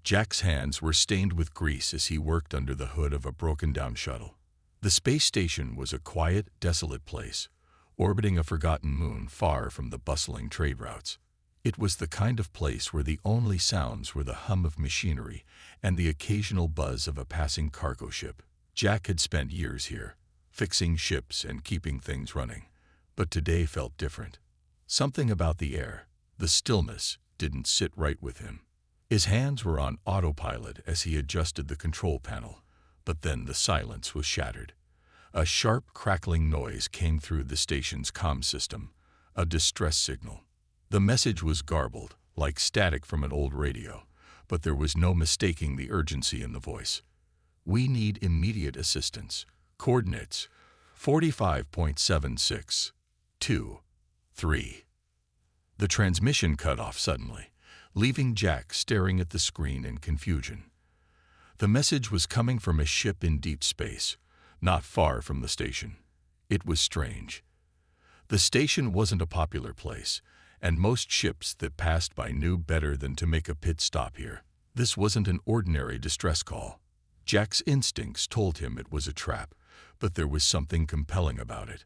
Jack's hands were stained with grease as he worked under the hood of a broken-down shuttle. The space station was a quiet, desolate place, orbiting a forgotten moon far from the bustling trade routes. It was the kind of place where the only sounds were the hum of machinery and the occasional buzz of a passing cargo ship. Jack had spent years here, fixing ships and keeping things running, but today felt different. Something about the air, the stillness, didn't sit right with him. His hands were on autopilot as he adjusted the control panel, but then the silence was shattered. A sharp, crackling noise came through the station's comm system, a distress signal. The message was garbled, like static from an old radio, but there was no mistaking the urgency in the voice. "We need immediate assistance. Coordinates 45.76, 2, 3. The transmission cut off suddenly, leaving Jack staring at the screen in confusion. The message was coming from a ship in deep space, not far from the station. It was strange. The station wasn't a popular place, and most ships that passed by knew better than to make a pit stop here. This wasn't an ordinary distress call. Jack's instincts told him it was a trap, but there was something compelling about it.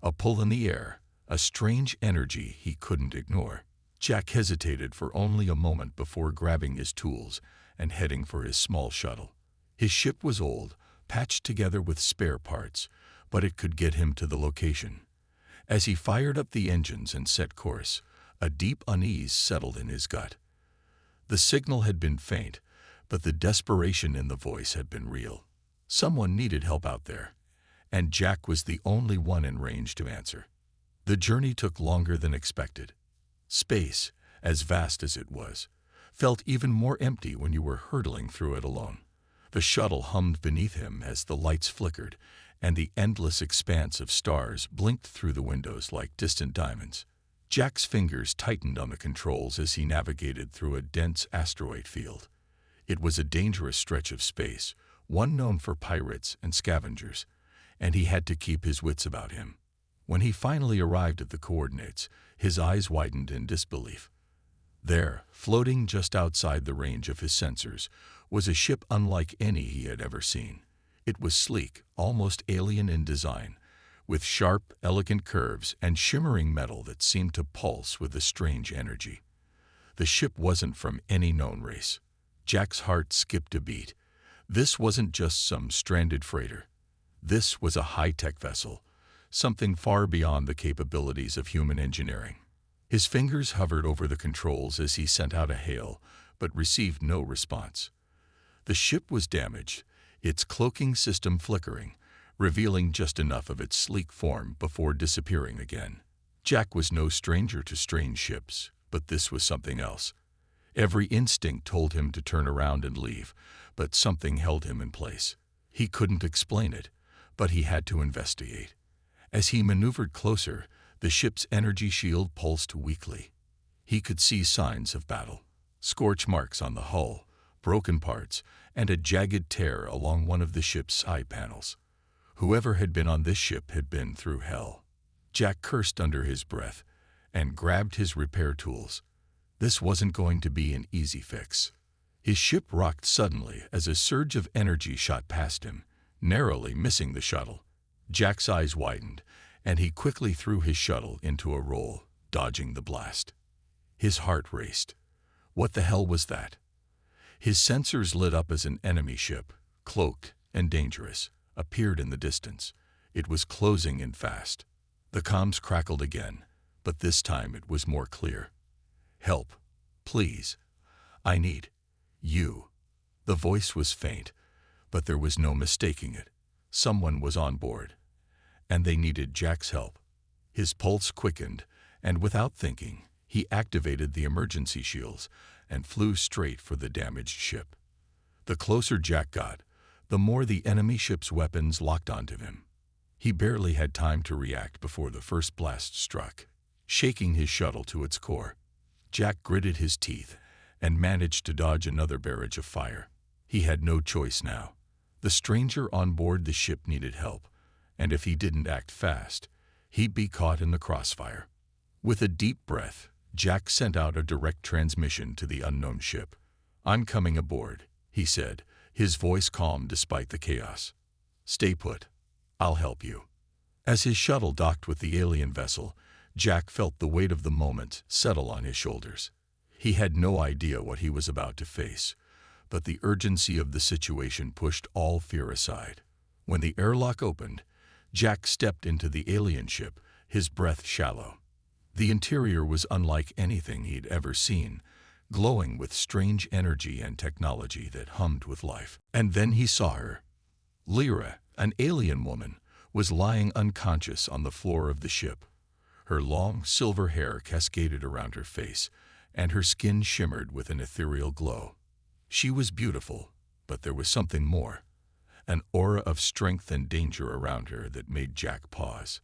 A pull in the air, a strange energy he couldn't ignore. Jack hesitated for only a moment before grabbing his tools and heading for his small shuttle. His ship was old, patched together with spare parts, but it could get him to the location. As he fired up the engines and set course, a deep unease settled in his gut. The signal had been faint, but the desperation in the voice had been real. Someone needed help out there, and Jack was the only one in range to answer. The journey took longer than expected. Space, as vast as it was, felt even more empty when you were hurtling through it alone. The shuttle hummed beneath him as the lights flickered, and the endless expanse of stars blinked through the windows like distant diamonds. Jack's fingers tightened on the controls as he navigated through a dense asteroid field. It was a dangerous stretch of space, one known for pirates and scavengers, and he had to keep his wits about him. When he finally arrived at the coordinates, his eyes widened in disbelief. There, floating just outside the range of his sensors, was a ship unlike any he had ever seen. It was sleek, almost alien in design, with sharp, elegant curves and shimmering metal that seemed to pulse with a strange energy. The ship wasn't from any known race. Jack's heart skipped a beat. This wasn't just some stranded freighter. This was a high-tech vessel, something far beyond the capabilities of human engineering. His fingers hovered over the controls as he sent out a hail, but received no response. The ship was damaged, its cloaking system flickering, revealing just enough of its sleek form before disappearing again. Jack was no stranger to strange ships, but this was something else. Every instinct told him to turn around and leave, but something held him in place. He couldn't explain it, but he had to investigate. As he maneuvered closer, the ship's energy shield pulsed weakly. He could see signs of battle, scorch marks on the hull, broken parts, and a jagged tear along one of the ship's side panels. Whoever had been on this ship had been through hell. Jack cursed under his breath and grabbed his repair tools. This wasn't going to be an easy fix. His ship rocked suddenly as a surge of energy shot past him, narrowly missing the shuttle. Jack's eyes widened, and he quickly threw his shuttle into a roll, dodging the blast. His heart raced. What the hell was that? His sensors lit up as an enemy ship, cloaked and dangerous, appeared in the distance. It was closing in fast. The comms crackled again, but this time it was more clear. "Help, please. I need you." The voice was faint, but there was no mistaking it. Someone was on board, and they needed Jack's help. His pulse quickened, and without thinking, he activated the emergency shields and flew straight for the damaged ship. The closer Jack got, the more the enemy ship's weapons locked onto him. He barely had time to react before the first blast struck, shaking his shuttle to its core. Jack gritted his teeth and managed to dodge another barrage of fire. He had no choice now. The stranger on board the ship needed help, and if he didn't act fast, he'd be caught in the crossfire. With a deep breath, Jack sent out a direct transmission to the unknown ship. "I'm coming aboard," he said, his voice calm despite the chaos. "Stay put. I'll help you." As his shuttle docked with the alien vessel, Jack felt the weight of the moment settle on his shoulders. He had no idea what he was about to face, but the urgency of the situation pushed all fear aside. When the airlock opened, Jack stepped into the alien ship, his breath shallow. The interior was unlike anything he'd ever seen, glowing with strange energy and technology that hummed with life. And then he saw her. Lyra, an alien woman, was lying unconscious on the floor of the ship. Her long, silver hair cascaded around her face, and her skin shimmered with an ethereal glow. She was beautiful, but there was something more, an aura of strength and danger around her that made Jack pause.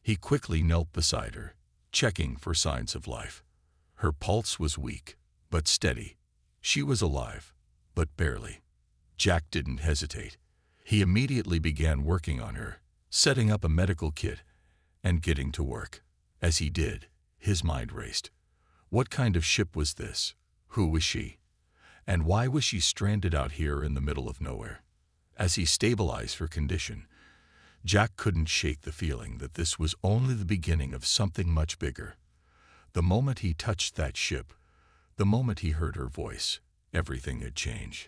He quickly knelt beside her, checking for signs of life. Her pulse was weak, but steady. She was alive, but barely. Jack didn't hesitate. He immediately began working on her, setting up a medical kit, and getting to work. As he did, his mind raced. What kind of ship was this? Who was she? And why was she stranded out here in the middle of nowhere? As he stabilized her condition, Jack couldn't shake the feeling that this was only the beginning of something much bigger. The moment he touched that ship, the moment he heard her voice, everything had changed.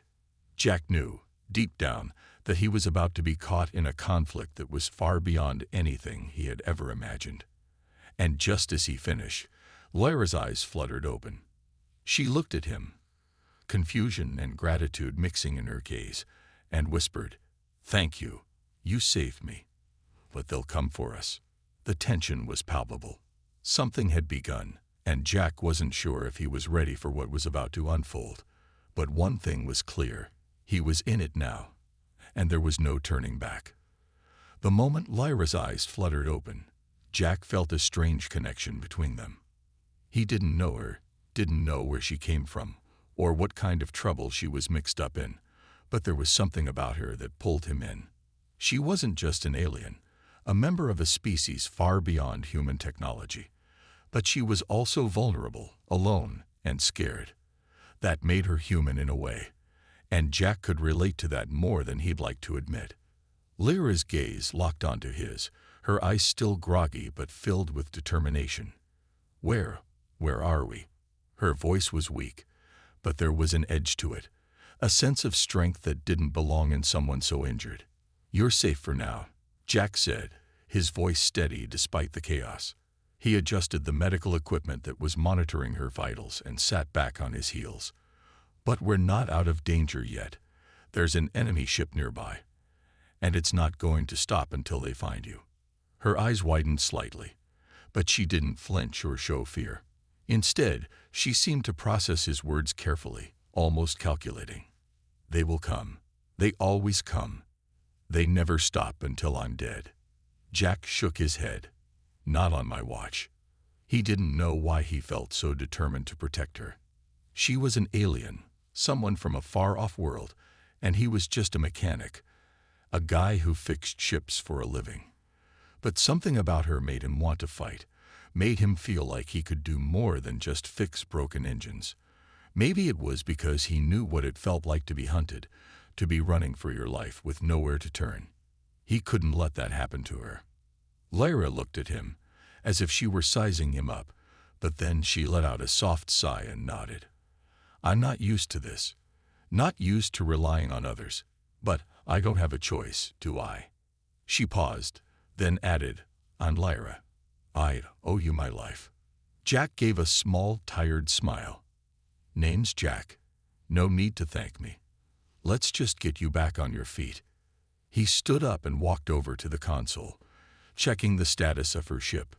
Jack knew, deep down, that he was about to be caught in a conflict that was far beyond anything he had ever imagined. And just as he finished, Lyra's eyes fluttered open. She looked at him, confusion and gratitude mixing in her gaze, and whispered, "Thank you. You saved me. But they'll come for us." The tension was palpable. Something had begun, and Jack wasn't sure if he was ready for what was about to unfold. But one thing was clear. He was in it now, and there was no turning back. The moment Lyra's eyes fluttered open, Jack felt a strange connection between them. He didn't know her, didn't know where she came from, or what kind of trouble she was mixed up in, but there was something about her that pulled him in. She wasn't just an alien, a member of a species far beyond human technology, but she was also vulnerable, alone, and scared. That made her human in a way, and Jack could relate to that more than he'd like to admit. Lyra's gaze locked onto his, her eyes still groggy but filled with determination. Where are we?" Her voice was weak, but there was an edge to it, a sense of strength that didn't belong in someone so injured. "You're safe for now," Jack said, his voice steady despite the chaos. He adjusted the medical equipment that was monitoring her vitals and sat back on his heels. "But we're not out of danger yet. There's an enemy ship nearby, and it's not going to stop until they find you." Her eyes widened slightly, but she didn't flinch or show fear. Instead, she seemed to process his words carefully, almost calculating. "They will come. They always come. They never stop until I'm dead." Jack shook his head. "Not on my watch." He didn't know why he felt so determined to protect her. She was an alien, someone from a far-off world, and he was just a mechanic, a guy who fixed ships for a living. But something about her made him want to fight, made him feel like he could do more than just fix broken engines. Maybe it was because he knew what it felt like to be hunted, to be running for your life with nowhere to turn. He couldn't let that happen to her. Lyra looked at him, as if she were sizing him up, but then she let out a soft sigh and nodded. "I'm not used to this. Not used to relying on others. But I don't have a choice, do I?" She paused, then added, "I'm Lyra. I owe you my life." Jack gave a small, tired smile. "Name's Jack. No need to thank me. Let's just get you back on your feet." He stood up and walked over to the console, checking the status of her ship.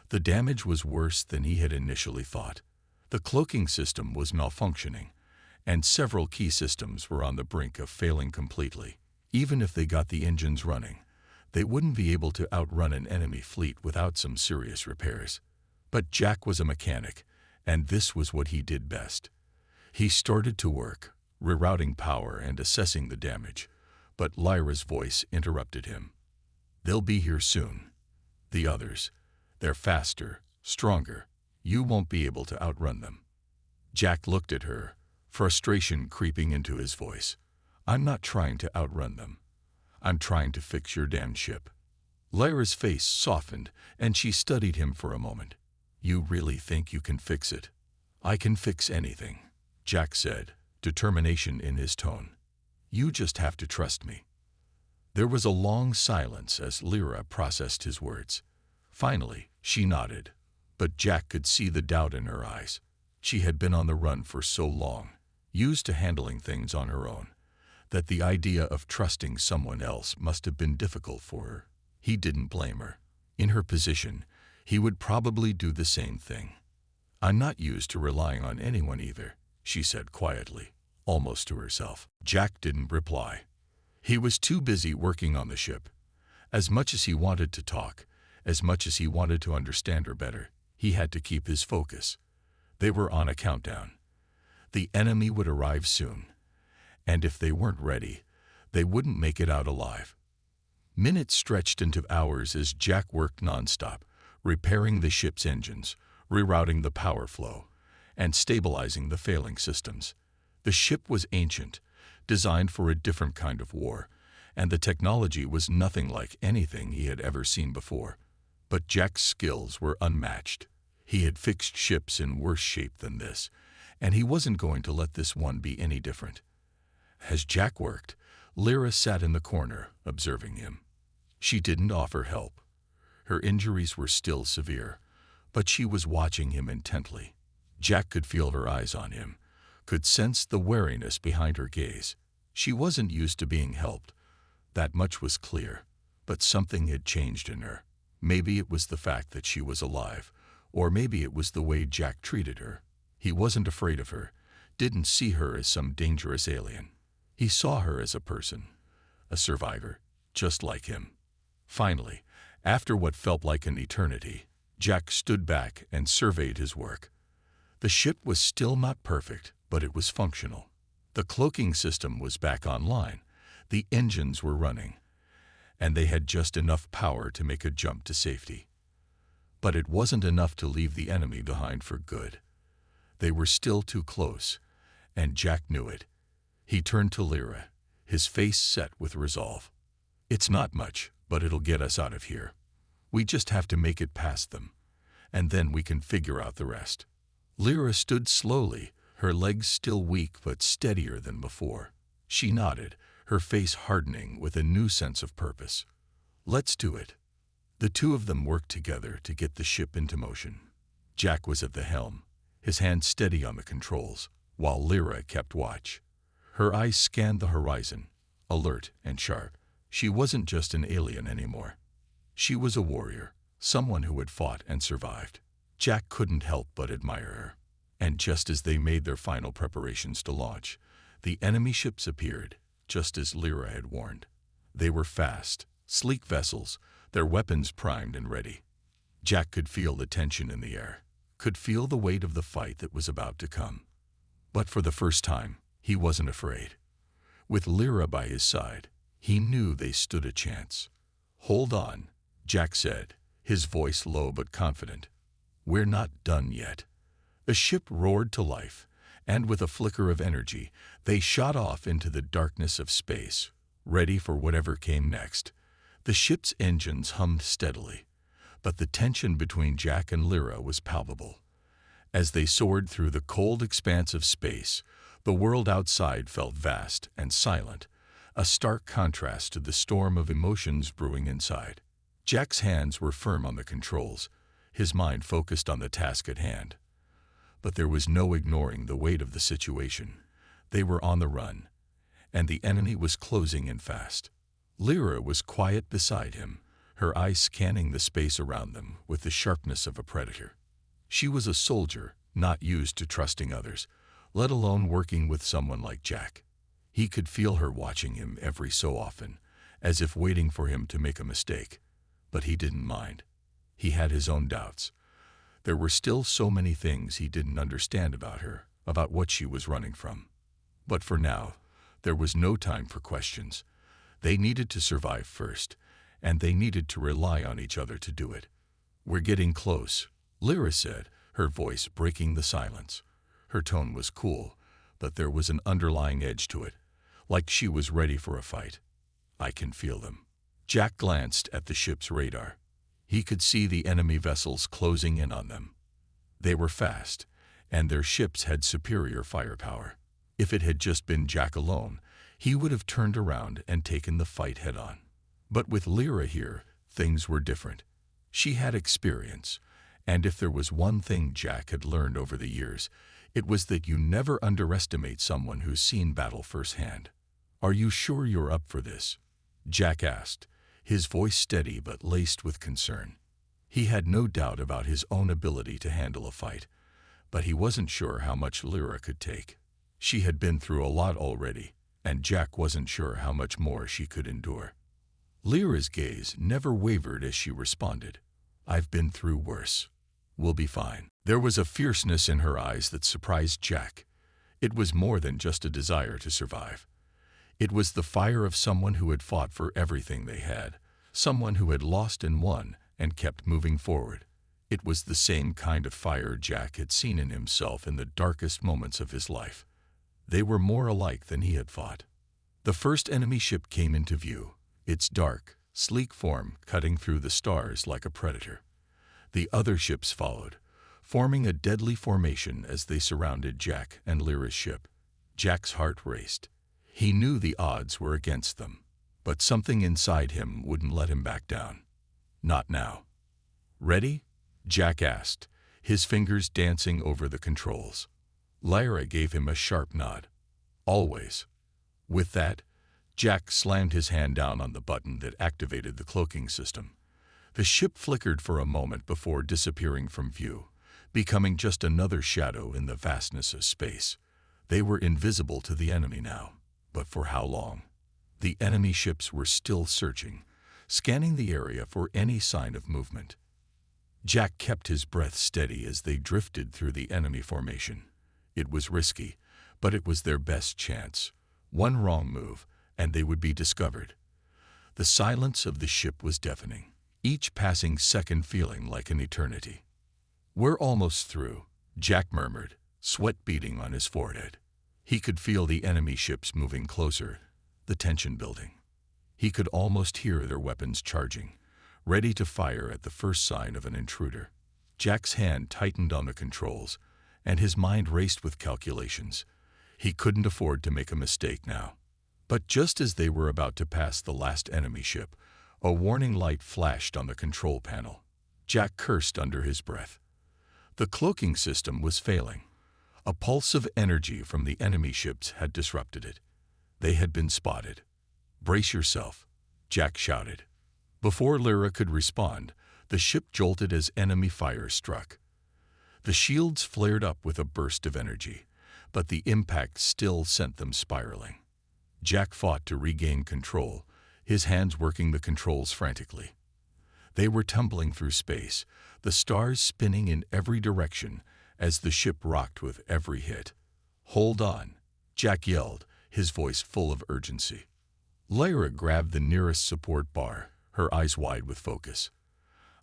The damage was worse than he had initially thought. The cloaking system was malfunctioning, and several key systems were on the brink of failing completely. Even if they got the engines running, they wouldn't be able to outrun an enemy fleet without some serious repairs. But Jack was a mechanic, and this was what he did best. He started to work, rerouting power and assessing the damage, but Lyra's voice interrupted him. "They'll be here soon. The others. They're faster, stronger. You won't be able to outrun them." Jack looked at her, frustration creeping into his voice. "I'm not trying to outrun them. I'm trying to fix your damn ship." Lyra's face softened, and she studied him for a moment. "You really think you can fix it?" "I can fix anything," Jack said, determination in his tone. "You just have to trust me." There was a long silence as Lyra processed his words. Finally, she nodded, but Jack could see the doubt in her eyes. She had been on the run for so long, used to handling things on her own, that the idea of trusting someone else must have been difficult for her. He didn't blame her. In her position, he would probably do the same thing. "I'm not used to relying on anyone either," she said quietly, almost to herself. Jack didn't reply. He was too busy working on the ship. As much as he wanted to talk, as much as he wanted to understand her better, he had to keep his focus. They were on a countdown. The enemy would arrive soon, and if they weren't ready, they wouldn't make it out alive. Minutes stretched into hours as Jack worked nonstop, repairing the ship's engines, rerouting the power flow, and stabilizing the failing systems. The ship was ancient, designed for a different kind of war, and the technology was nothing like anything he had ever seen before. But Jack's skills were unmatched. He had fixed ships in worse shape than this, and he wasn't going to let this one be any different. As Jack worked, Lyra sat in the corner, observing him. She didn't offer help. Her injuries were still severe, but she was watching him intently. Jack could feel her eyes on him, could sense the wariness behind her gaze. She wasn't used to being helped. That much was clear, but something had changed in her. Maybe it was the fact that she was alive, or maybe it was the way Jack treated her. He wasn't afraid of her, didn't see her as some dangerous alien. He saw her as a person, a survivor, just like him. Finally, after what felt like an eternity, Jack stood back and surveyed his work. The ship was still not perfect, but it was functional. The cloaking system was back online, the engines were running, and they had just enough power to make a jump to safety. But it wasn't enough to leave the enemy behind for good. They were still too close, and Jack knew it. He turned to Lyra, his face set with resolve. "It's not much, but it'll get us out of here. We just have to make it past them, and then we can figure out the rest." Lyra stood slowly, her legs still weak but steadier than before. She nodded, her face hardening with a new sense of purpose. "Let's do it." The two of them worked together to get the ship into motion. Jack was at the helm, his hand steady on the controls, while Lyra kept watch. Her eyes scanned the horizon, alert and sharp. She wasn't just an alien anymore. She was a warrior, someone who had fought and survived. Jack couldn't help but admire her. And just as they made their final preparations to launch, the enemy ships appeared, just as Lyra had warned. They were fast, sleek vessels, their weapons primed and ready. Jack could feel the tension in the air, could feel the weight of the fight that was about to come. But for the first time, he wasn't afraid. With Lyra by his side, he knew they stood a chance. "Hold on," Jack said, his voice low but confident. "We're not done yet." The ship roared to life, and with a flicker of energy, they shot off into the darkness of space, ready for whatever came next. The ship's engines hummed steadily, but the tension between Jack and Lyra was palpable. As they soared through the cold expanse of space, the world outside felt vast and silent, a stark contrast to the storm of emotions brewing inside. Jack's hands were firm on the controls, his mind focused on the task at hand. But there was no ignoring the weight of the situation. They were on the run, and the enemy was closing in fast. Lyra was quiet beside him, her eyes scanning the space around them with the sharpness of a predator. She was a soldier, not used to trusting others, let alone working with someone like Jack. He could feel her watching him every so often, as if waiting for him to make a mistake. But he didn't mind. He had his own doubts. There were still so many things he didn't understand about her, about what she was running from. But for now, there was no time for questions. They needed to survive first, and they needed to rely on each other to do it. "We're getting close," Lyra said, her voice breaking the silence. Her tone was cool, but there was an underlying edge to it, like she was ready for a fight. "I can feel them." Jack glanced at the ship's radar. He could see the enemy vessels closing in on them. They were fast, and their ships had superior firepower. If it had just been Jack alone, he would have turned around and taken the fight head-on. But with Lyra here, things were different. She had experience, and if there was one thing Jack had learned over the years, it was that you never underestimate someone who's seen battle firsthand. "Are you sure you're up for this?" Jack asked, his voice steady but laced with concern. He had no doubt about his own ability to handle a fight, but he wasn't sure how much Lyra could take. She had been through a lot already, and Jack wasn't sure how much more she could endure. Lyra's gaze never wavered as she responded, "I've been through worse. We'll be fine." There was a fierceness in her eyes that surprised Jack. It was more than just a desire to survive. It was the fire of someone who had fought for everything they had, someone who had lost and won and kept moving forward. It was the same kind of fire Jack had seen in himself in the darkest moments of his life. They were more alike than he had thought. The first enemy ship came into view, its dark, sleek form cutting through the stars like a predator. The other ships followed, forming a deadly formation as they surrounded Jack and Lyra's ship. Jack's heart raced. He knew the odds were against them, but something inside him wouldn't let him back down. Not now. "Ready?" Jack asked, his fingers dancing over the controls. Lyra gave him a sharp nod. "Always." With that, Jack slammed his hand down on the button that activated the cloaking system. The ship flickered for a moment before disappearing from view, becoming just another shadow in the vastness of space. They were invisible to the enemy now. But for how long? The enemy ships were still searching, scanning the area for any sign of movement. Jack kept his breath steady as they drifted through the enemy formation. It was risky, but it was their best chance. One wrong move, and they would be discovered. The silence of the ship was deafening, each passing second feeling like an eternity. "We're almost through," Jack murmured, sweat beading on his forehead. He could feel the enemy ships moving closer, the tension building. He could almost hear their weapons charging, ready to fire at the first sign of an intruder. Jack's hand tightened on the controls, and his mind raced with calculations. He couldn't afford to make a mistake now. But just as they were about to pass the last enemy ship, a warning light flashed on the control panel. Jack cursed under his breath. The cloaking system was failing. A pulse of energy from the enemy ships had disrupted it. They had been spotted. "Brace yourself," Jack shouted. Before Lyra could respond, the ship jolted as enemy fire struck. The shields flared up with a burst of energy, but the impact still sent them spiraling. Jack fought to regain control, his hands working the controls frantically. They were tumbling through space, the stars spinning in every direction as the ship rocked with every hit. "Hold on," Jack yelled, his voice full of urgency. Lyra grabbed the nearest support bar, her eyes wide with focus.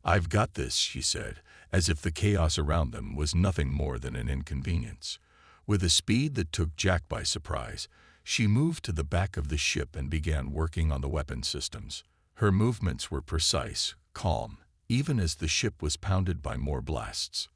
"I've got this," she said, as if the chaos around them was nothing more than an inconvenience. With a speed that took Jack by surprise, she moved to the back of the ship and began working on the weapon systems. Her movements were precise, calm, even as the ship was pounded by more blasts.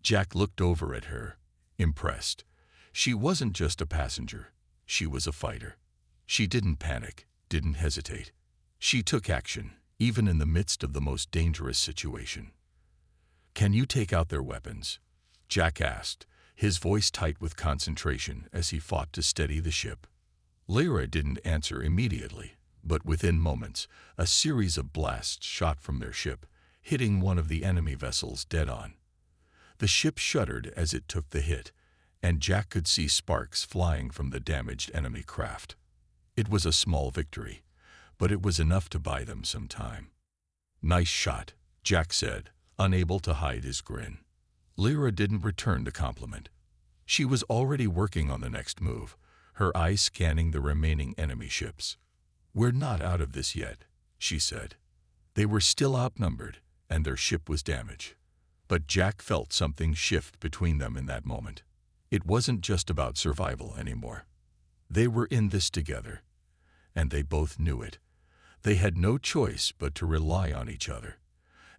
Jack looked over at her, impressed. She wasn't just a passenger. She was a fighter. She didn't panic, didn't hesitate. She took action, even in the midst of the most dangerous situation. "Can you take out their weapons?" Jack asked, his voice tight with concentration as he fought to steady the ship. Lyra didn't answer immediately, but within moments, a series of blasts shot from their ship, hitting one of the enemy vessels dead on. The ship shuddered as it took the hit, and Jack could see sparks flying from the damaged enemy craft. It was a small victory, but it was enough to buy them some time. "Nice shot," Jack said, unable to hide his grin. Lyra didn't return the compliment. She was already working on the next move, her eyes scanning the remaining enemy ships. "We're not out of this yet," she said. They were still outnumbered, and their ship was damaged. But Jack felt something shift between them in that moment. It wasn't just about survival anymore. They were in this together, and they both knew it. They had no choice but to rely on each other.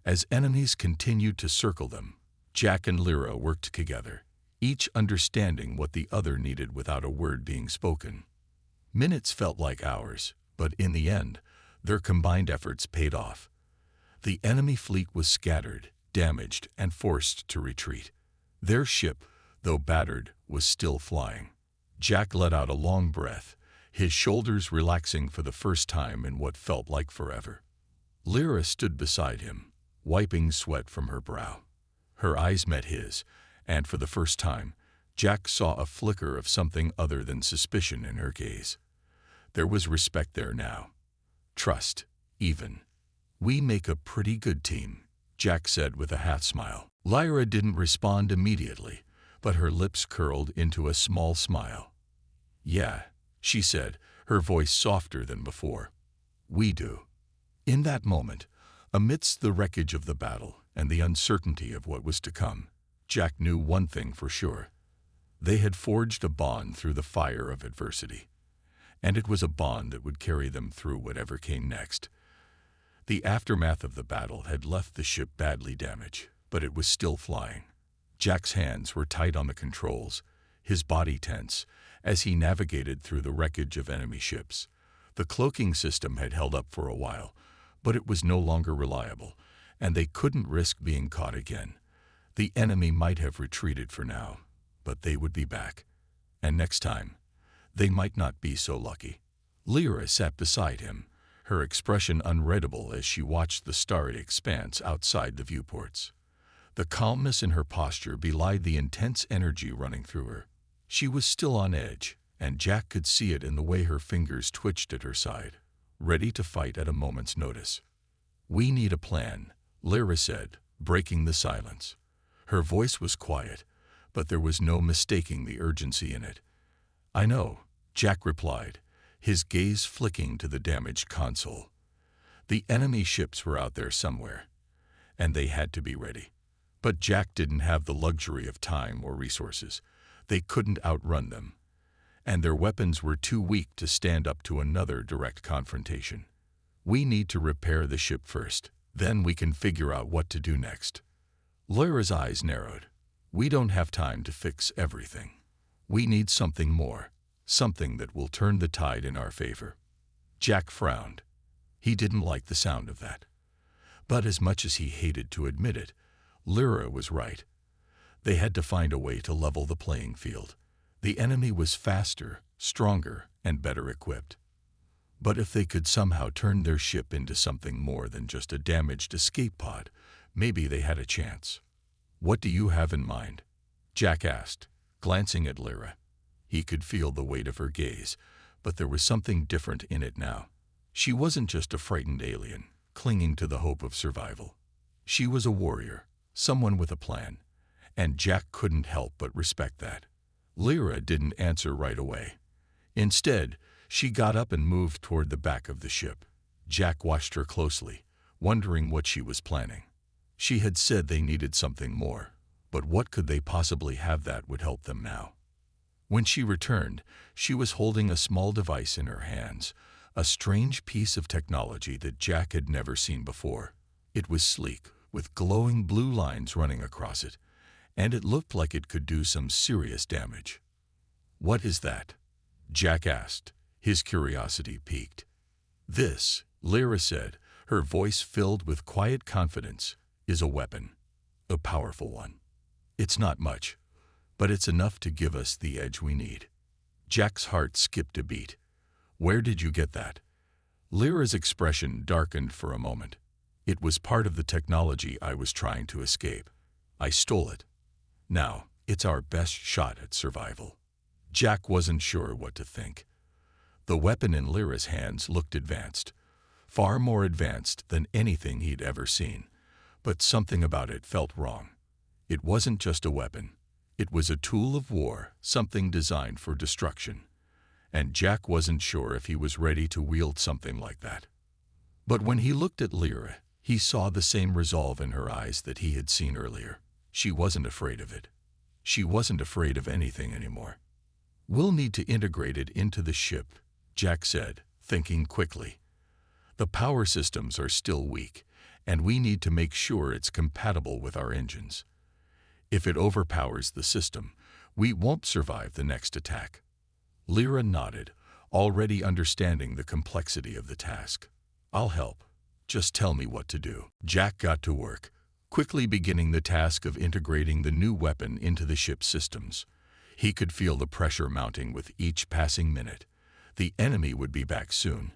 As enemies continued to circle them, Jack and Lyra worked together, each understanding what the other needed without a word being spoken. Minutes felt like hours, but in the end, their combined efforts paid off. The enemy fleet was scattered, damaged, and forced to retreat. Their ship, though battered, was still flying. Jack let out a long breath, his shoulders relaxing for the first time in what felt like forever. Lyra stood beside him, wiping sweat from her brow. Her eyes met his, and for the first time, Jack saw a flicker of something other than suspicion in her gaze. There was respect there now. Trust, even. "We make a pretty good team," Jack said with a half-smile. Lyra didn't respond immediately, but her lips curled into a small smile. "Yeah," she said, her voice softer than before. "We do." In that moment, amidst the wreckage of the battle and the uncertainty of what was to come, Jack knew one thing for sure. They had forged a bond through the fire of adversity, and it was a bond that would carry them through whatever came next. The aftermath of the battle had left the ship badly damaged, but it was still flying. Jack's hands were tight on the controls, his body tense, as he navigated through the wreckage of enemy ships. The cloaking system had held up for a while, but it was no longer reliable, and they couldn't risk being caught again. The enemy might have retreated for now, but they would be back. And next time, they might not be so lucky. Lyra sat beside him, her expression unreadable as she watched the starry expanse outside the viewports. The calmness in her posture belied the intense energy running through her. She was still on edge, and Jack could see it in the way her fingers twitched at her side, ready to fight at a moment's notice. "We need a plan," Lyra said, breaking the silence. Her voice was quiet, but there was no mistaking the urgency in it. "I know," Jack replied, his gaze flicking to the damaged console. The enemy ships were out there somewhere, and they had to be ready. But Jack didn't have the luxury of time or resources. They couldn't outrun them, and their weapons were too weak to stand up to another direct confrontation. "We need to repair the ship first, then we can figure out what to do next." Lyra's eyes narrowed. "We don't have time to fix everything. We need something more, something that will turn the tide in our favor." Jack frowned. He didn't like the sound of that. But as much as he hated to admit it, Lyra was right. They had to find a way to level the playing field. The enemy was faster, stronger, and better equipped. But if they could somehow turn their ship into something more than just a damaged escape pod, maybe they had a chance. "What do you have in mind?" Jack asked, glancing at Lyra. He could feel the weight of her gaze, but there was something different in it now. She wasn't just a frightened alien, clinging to the hope of survival. She was a warrior, someone with a plan, and Jack couldn't help but respect that. Lyra didn't answer right away. Instead, she got up and moved toward the back of the ship. Jack watched her closely, wondering what she was planning. She had said they needed something more, but what could they possibly have that would help them now? When she returned, she was holding a small device in her hands, a strange piece of technology that Jack had never seen before. It was sleek, with glowing blue lines running across it, and it looked like it could do some serious damage. "What is that?" Jack asked, his curiosity piqued. "This," Lyra said, her voice filled with quiet confidence, "is a weapon. A powerful one. It's not much, but it's enough to give us the edge we need." Jack's heart skipped a beat. "Where did you get that?" Lyra's expression darkened for a moment. "It was part of the technology I was trying to escape. I stole it. Now, it's our best shot at survival." Jack wasn't sure what to think. The weapon in Lyra's hands looked advanced, far more advanced than anything he'd ever seen, but something about it felt wrong. It wasn't just a weapon. It was a tool of war, something designed for destruction. And Jack wasn't sure if he was ready to wield something like that. But when he looked at Lyra, he saw the same resolve in her eyes that he had seen earlier. She wasn't afraid of it. She wasn't afraid of anything anymore. "We'll need to integrate it into the ship," Jack said, thinking quickly. "The power systems are still weak, and we need to make sure it's compatible with our engines. If it overpowers the system, we won't survive the next attack." Lyra nodded, already understanding the complexity of the task. "I'll help. Just tell me what to do." Jack got to work, quickly beginning the task of integrating the new weapon into the ship's systems. He could feel the pressure mounting with each passing minute. The enemy would be back soon,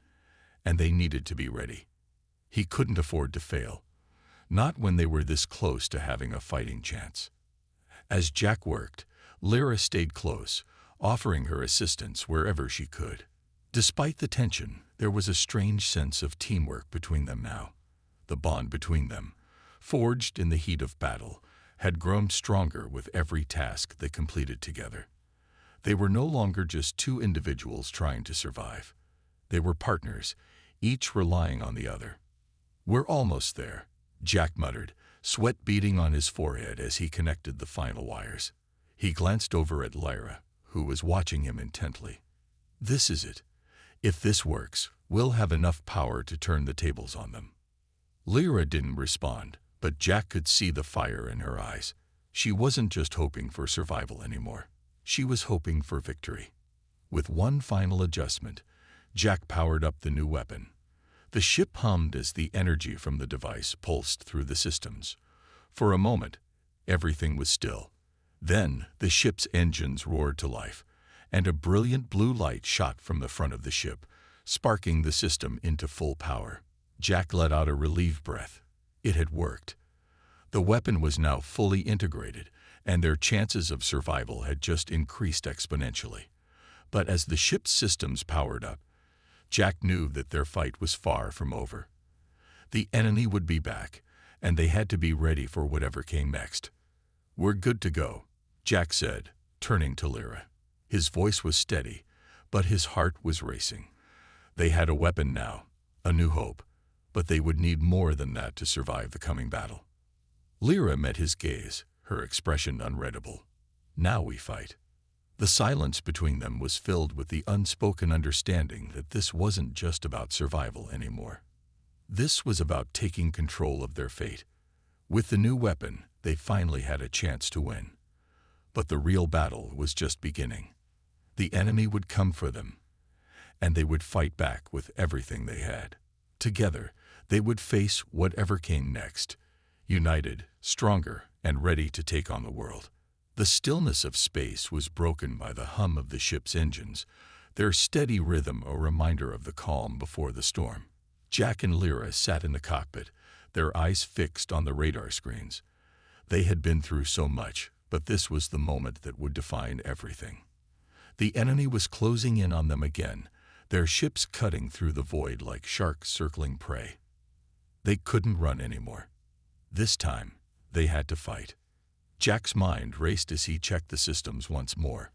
and they needed to be ready. He couldn't afford to fail, not when they were this close to having a fighting chance. As Jack worked, Lyra stayed close, offering her assistance wherever she could. Despite the tension, there was a strange sense of teamwork between them now. The bond between them, forged in the heat of battle, had grown stronger with every task they completed together. They were no longer just two individuals trying to survive. They were partners, each relying on the other. "We're almost there," Jack muttered, sweat beading on his forehead as he connected the final wires. He glanced over at Lyra, who was watching him intently. "This is it. If this works, we'll have enough power to turn the tables on them." Lyra didn't respond, but Jack could see the fire in her eyes. She wasn't just hoping for survival anymore. She was hoping for victory. With one final adjustment, Jack powered up the new weapon. The ship hummed as the energy from the device pulsed through the systems. For a moment, everything was still. Then the ship's engines roared to life, and a brilliant blue light shot from the front of the ship, sparking the system into full power. Jack let out a relieved breath. It had worked. The weapon was now fully integrated, and their chances of survival had just increased exponentially. But as the ship's systems powered up, Jack knew that their fight was far from over. The enemy would be back, and they had to be ready for whatever came next. "We're good to go," Jack said, turning to Lyra. His voice was steady, but his heart was racing. They had a weapon now, a new hope, but they would need more than that to survive the coming battle. Lyra met his gaze, her expression unreadable. "Now we fight." The silence between them was filled with the unspoken understanding that this wasn't just about survival anymore. This was about taking control of their fate. With the new weapon, they finally had a chance to win. But the real battle was just beginning. The enemy would come for them, and they would fight back with everything they had. Together, they would face whatever came next, united, stronger, and ready to take on the world. The stillness of space was broken by the hum of the ship's engines, their steady rhythm a reminder of the calm before the storm. Jack and Lyra sat in the cockpit, their eyes fixed on the radar screens. They had been through so much, but this was the moment that would define everything. The enemy was closing in on them again, their ships cutting through the void like sharks circling prey. They couldn't run anymore. This time, they had to fight. Jack's mind raced as he checked the systems once more.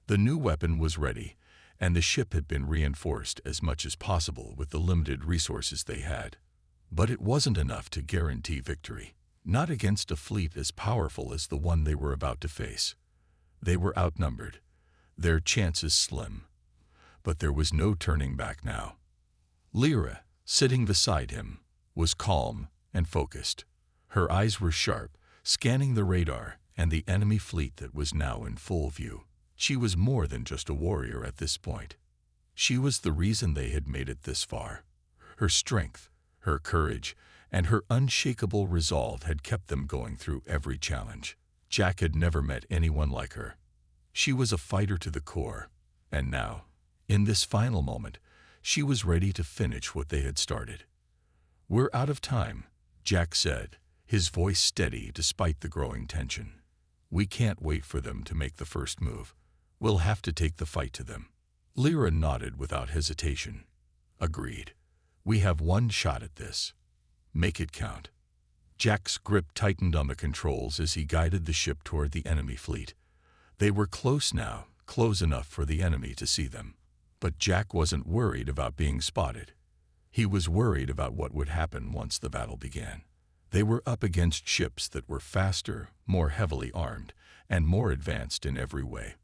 The new weapon was ready, and the ship had been reinforced as much as possible with the limited resources they had. But it wasn't enough to guarantee victory, not against a fleet as powerful as the one they were about to face. They were outnumbered, their chances slim. But there was no turning back now. Lyra, sitting beside him, was calm and focused. Her eyes were sharp, scanning the radar and the enemy fleet that was now in full view. She was more than just a warrior at this point. She was the reason they had made it this far. Her strength, her courage, and her unshakable resolve had kept them going through every challenge. Jack had never met anyone like her. She was a fighter to the core, and now, in this final moment, she was ready to finish what they had started. "We're out of time," Jack said, his voice steady despite the growing tension. "We can't wait for them to make the first move. We'll have to take the fight to them." Lyra nodded without hesitation. "Agreed. We have one shot at this. Make it count." Jack's grip tightened on the controls as he guided the ship toward the enemy fleet. They were close now, close enough for the enemy to see them. But Jack wasn't worried about being spotted. He was worried about what would happen once the battle began. They were up against ships that were faster, more heavily armed, and more advanced in every way.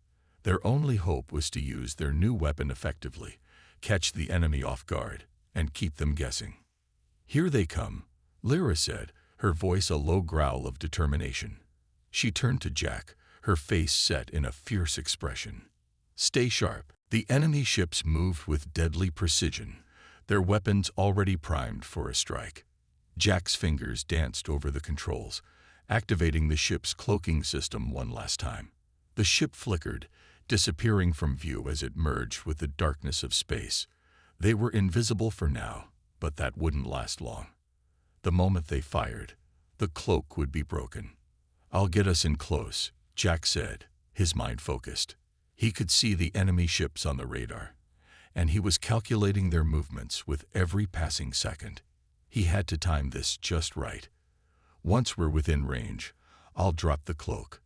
Their only hope was to use their new weapon effectively, catch the enemy off guard, and keep them guessing. "Here they come," Lyra said, her voice a low growl of determination. She turned to Jack, her face set in a fierce expression. "Stay sharp." The enemy ships moved with deadly precision, their weapons already primed for a strike. Jack's fingers danced over the controls, activating the ship's cloaking system one last time. The ship flickered, disappearing from view as it merged with the darkness of space. They were invisible for now, but that wouldn't last long. The moment they fired, the cloak would be broken. "I'll get us in close," Jack said, his mind focused. He could see the enemy ships on the radar, and he was calculating their movements with every passing second. He had to time this just right. "Once we're within range, I'll drop the cloak.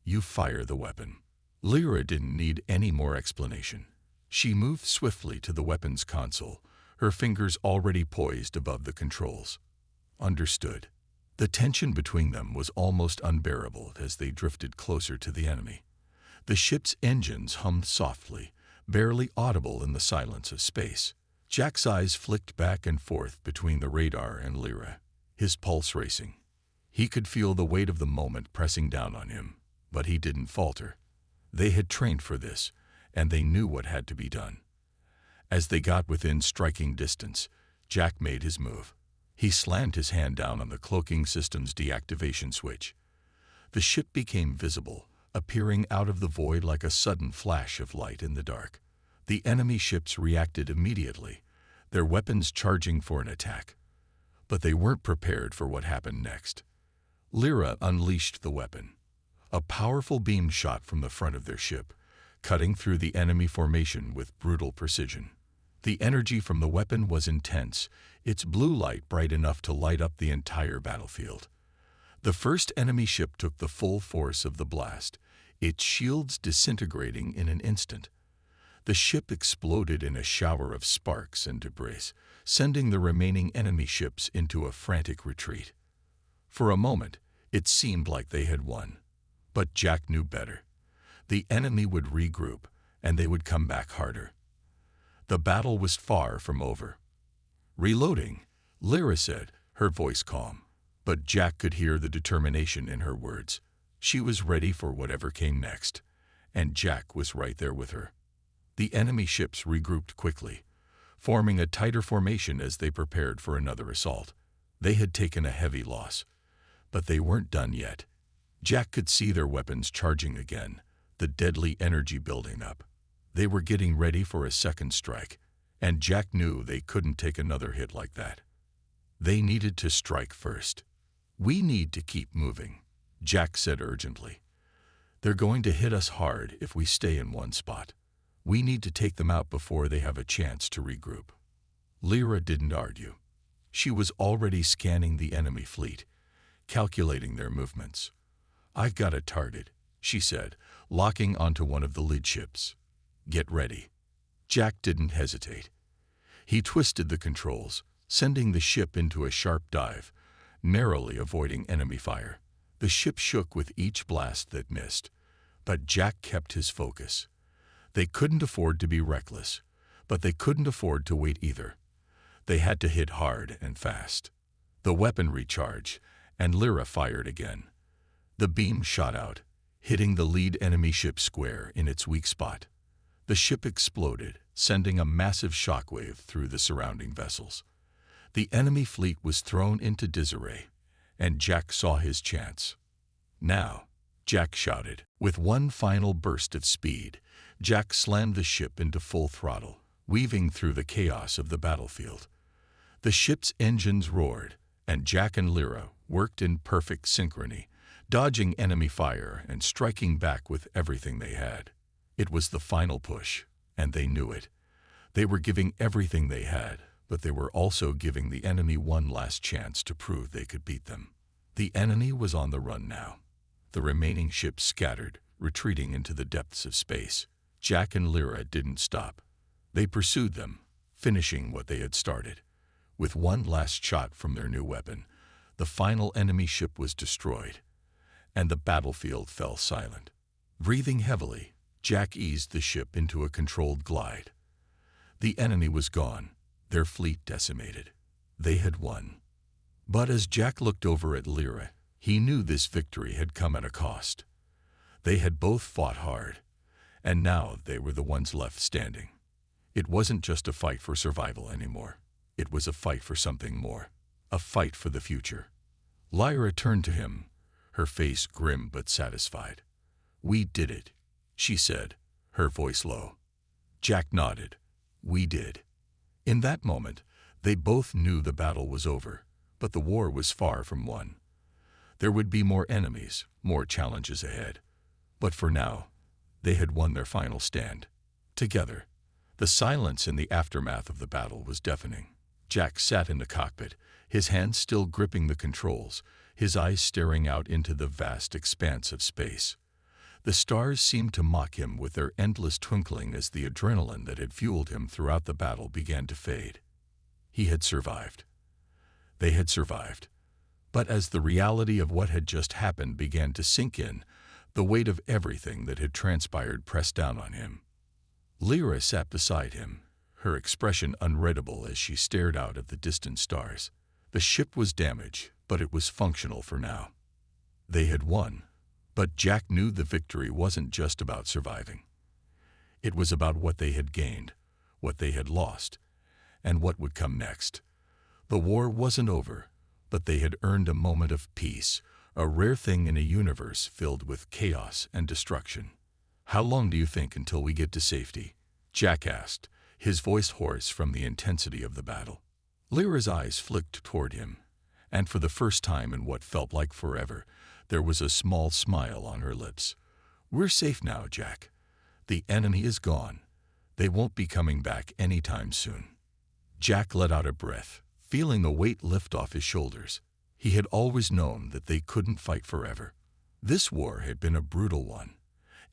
You fire the weapon." Lyra didn't need any more explanation. She moved swiftly to the weapons console, her fingers already poised above the controls. "Understood." The tension between them was almost unbearable as they drifted closer to the enemy. The ship's engines hummed softly, barely audible in the silence of space. Jack's eyes flicked back and forth between the radar and Lyra, his pulse racing. He could feel the weight of the moment pressing down on him, but he didn't falter. They had trained for this, and they knew what had to be done. As they got within striking distance, Jack made his move. He slammed his hand down on the cloaking system's deactivation switch. The ship became visible, appearing out of the void like a sudden flash of light in the dark. The enemy ships reacted immediately, their weapons charging for an attack. But they weren't prepared for what happened next. Lyra unleashed the weapon. A powerful beam shot from the front of their ship, cutting through the enemy formation with brutal precision. The energy from the weapon was intense, its blue light bright enough to light up the entire battlefield. The first enemy ship took the full force of the blast, its shields disintegrating in an instant. The ship exploded in a shower of sparks and debris, sending the remaining enemy ships into a frantic retreat. For a moment, it seemed like they had won. But Jack knew better. The enemy would regroup, and they would come back harder. The battle was far from over. "Reloading," Lyra said, her voice calm. But Jack could hear the determination in her words. She was ready for whatever came next, and Jack was right there with her. The enemy ships regrouped quickly, forming a tighter formation as they prepared for another assault. They had taken a heavy loss, but they weren't done yet. Jack could see their weapons charging again, the deadly energy building up. They were getting ready for a second strike, and Jack knew they couldn't take another hit like that. They needed to strike first. "We need to keep moving," Jack said urgently. "They're going to hit us hard if we stay in one spot. We need to take them out before they have a chance to regroup." Lyra didn't argue. She was already scanning the enemy fleet, calculating their movements. "I've got a target," she said, locking onto one of the lead ships. "Get ready." Jack didn't hesitate. He twisted the controls, sending the ship into a sharp dive, narrowly avoiding enemy fire. The ship shook with each blast that missed, but Jack kept his focus. They couldn't afford to be reckless, but they couldn't afford to wait either. They had to hit hard and fast. The weapon recharged, and Lyra fired again. The beam shot out, hitting the lead enemy ship square in its weak spot. The ship exploded, sending a massive shockwave through the surrounding vessels. The enemy fleet was thrown into disarray, and Jack saw his chance. "Now," Jack shouted. With one final burst of speed, Jack slammed the ship into full throttle, weaving through the chaos of the battlefield. The ship's engines roared, and Jack and Lyra worked in perfect synchrony, dodging enemy fire and striking back with everything they had. It was the final push, and they knew it. They were giving everything they had, but they were also giving the enemy one last chance to prove they could beat them. The enemy was on the run now. The remaining ships scattered, retreating into the depths of space. Jack and Lyra didn't stop. They pursued them, finishing what they had started. With one last shot from their new weapon, The final enemy ship was destroyed, and the battlefield fell silent. Breathing heavily, Jack eased the ship into a controlled glide. The enemy was gone, their fleet decimated. They had won. But as Jack looked over at Lyra, he knew this victory had come at a cost. They had both fought hard, and now they were the ones left standing. It wasn't just a fight for survival anymore. It was a fight for something more. A fight for the future. Lyra turned to him, her face grim but satisfied. "We did it," she said, her voice low. Jack nodded. "We did." In that moment, they both knew the battle was over, but the war was far from won. There would be more enemies, more challenges ahead. But for now, they had won their final stand. Together. The silence in the aftermath of the battle was deafening. Jack sat in the cockpit, his hands still gripping the controls, his eyes staring out into the vast expanse of space. The stars seemed to mock him with their endless twinkling as the adrenaline that had fueled him throughout the battle began to fade. He had survived. They had survived. But as the reality of what had just happened began to sink in, the weight of everything that had transpired pressed down on him. Lyra sat beside him, her expression unreadable as she stared out at the distant stars. The ship was damaged, but it was functional for now. They had won. But Jack knew the victory wasn't just about surviving. It was about what they had gained, what they had lost, and what would come next. The war wasn't over, but they had earned a moment of peace, a rare thing in a universe filled with chaos and destruction. "How long do you think until we get to safety?" Jack asked, his voice hoarse from the intensity of the battle. Lyra's eyes flicked toward him, and for the first time in what felt like forever, there was a small smile on her lips. "We're safe now, Jack. The enemy is gone. They won't be coming back anytime soon." Jack let out a breath, feeling the weight lift off his shoulders. He had always known that they couldn't fight forever. This war had been a brutal one,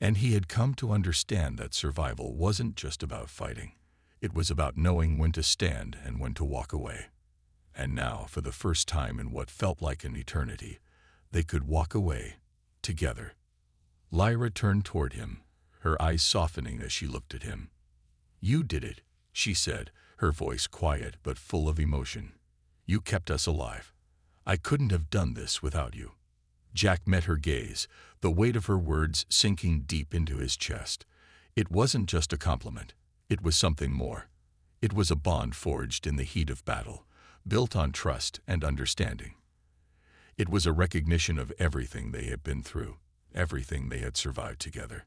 and he had come to understand that survival wasn't just about fighting. It was about knowing when to stand and when to walk away. And now, for the first time in what felt like an eternity, they could walk away, together. Lyra turned toward him, her eyes softening as she looked at him. "You did it," she said, her voice quiet but full of emotion. "You kept us alive. I couldn't have done this without you." Jack met her gaze, the weight of her words sinking deep into his chest. It wasn't just a compliment. It was something more. It was a bond forged in the heat of battle, built on trust and understanding. It was a recognition of everything they had been through, everything they had survived together.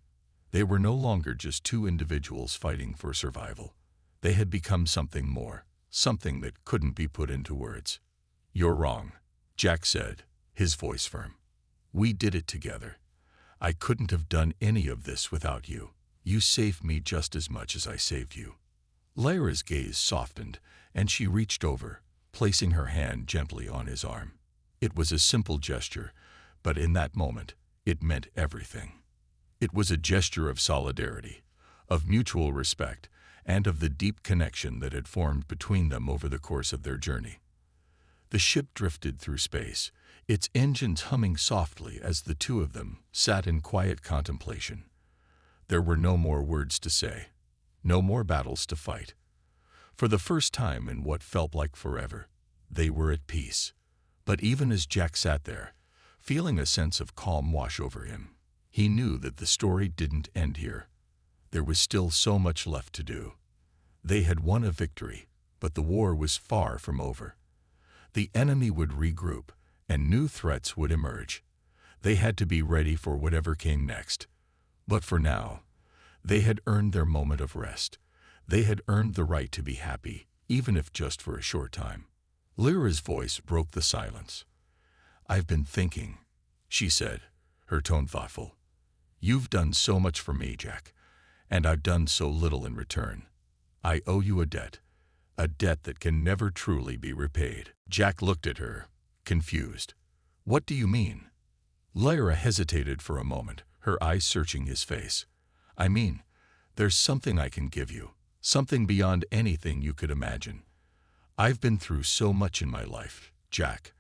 They were no longer just two individuals fighting for survival. They had become something more, something that couldn't be put into words. "You're wrong," Jack said, his voice firm. "We did it together. I couldn't have done any of this without you. You saved me just as much as I saved you." Lyra's gaze softened, and she reached over, placing her hand gently on his arm. It was a simple gesture, but in that moment, it meant everything. It was a gesture of solidarity, of mutual respect, and of the deep connection that had formed between them over the course of their journey. The ship drifted through space, its engines humming softly as the two of them sat in quiet contemplation. There were no more words to say, no more battles to fight. For the first time in what felt like forever, they were at peace. But even as Jack sat there, feeling a sense of calm wash over him, he knew that the story didn't end here. There was still so much left to do. They had won a victory, but the war was far from over. The enemy would regroup, and new threats would emerge. They had to be ready for whatever came next. But for now, they had earned their moment of rest. They had earned the right to be happy, even if just for a short time. Lyra's voice broke the silence. "I've been thinking," she said, her tone thoughtful. "You've done so much for me, Jack, and I've done so little in return. I owe you a debt that can never truly be repaid." Jack looked at her, confused. "What do you mean?" Lyra hesitated for a moment, her eyes searching his face. "I mean, there's something I can give you, something beyond anything you could imagine. I've been through so much in my life, Jack.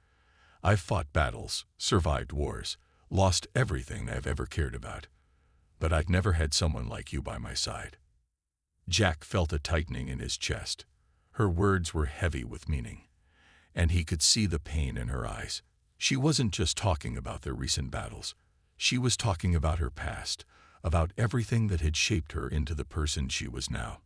I've fought battles, survived wars, lost everything I've ever cared about. But I've never had someone like you by my side." Jack felt a tightening in his chest. Her words were heavy with meaning, and he could see the pain in her eyes. She wasn't just talking about their recent battles. She was talking about her past, about everything that had shaped her into the person she was now.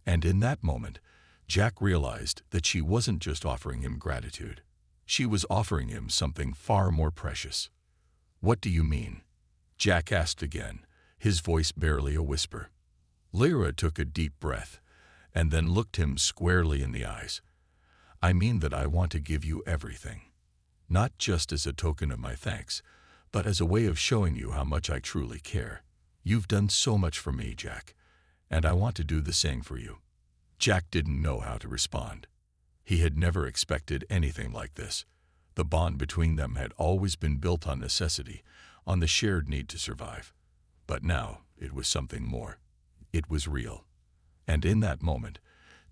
And in that moment, Jack realized that she wasn't just offering him gratitude. She was offering him something far more precious. "What do you mean?" Jack asked again, his voice barely a whisper. Lyra took a deep breath and then looked him squarely in the eyes. "I mean that I want to give you everything. Not just as a token of my thanks, but as a way of showing you how much I truly care. You've done so much for me, Jack, and I want to do the same for you." Jack didn't know how to respond. He had never expected anything like this. The bond between them had always been built on necessity, on the shared need to survive. But now it was something more. It was real. And in that moment,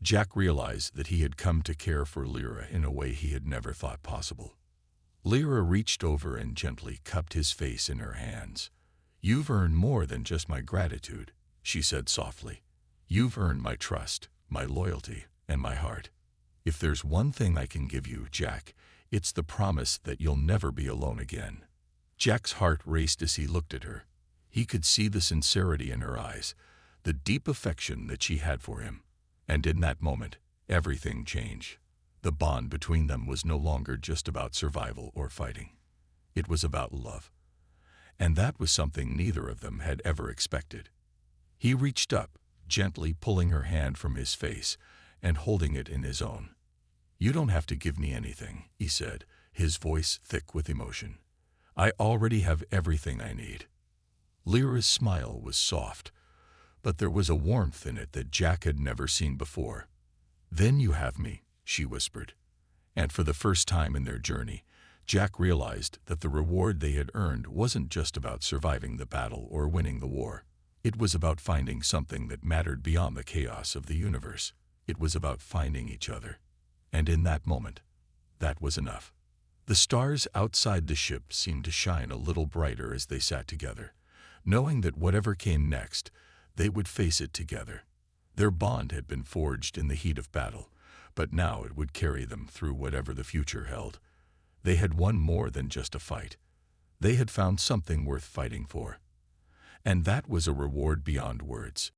Jack realized that he had come to care for Lyra in a way he had never thought possible. Lyra reached over and gently cupped his face in her hands. "You've earned more than just my gratitude," she said softly. "You've earned my trust, my loyalty, and my heart. If there's one thing I can give you, Jack, it's the promise that you'll never be alone again." Jack's heart raced as he looked at her. He could see the sincerity in her eyes, the deep affection that she had for him. And in that moment, everything changed. The bond between them was no longer just about survival or fighting. It was about love. And that was something neither of them had ever expected. He reached up, gently pulling her hand from his face and holding it in his own. "You don't have to give me anything," he said, his voice thick with emotion. "I already have everything I need." Lyra's smile was soft, but there was a warmth in it that Jack had never seen before. "Then you have me," she whispered. And for the first time in their journey, Jack realized that the reward they had earned wasn't just about surviving the battle or winning the war. It was about finding something that mattered beyond the chaos of the universe. It was about finding each other. And in that moment, that was enough. The stars outside the ship seemed to shine a little brighter as they sat together, knowing that whatever came next, they would face it together. Their bond had been forged in the heat of battle, but now it would carry them through whatever the future held. They had won more than just a fight. They had found something worth fighting for. And that was a reward beyond words.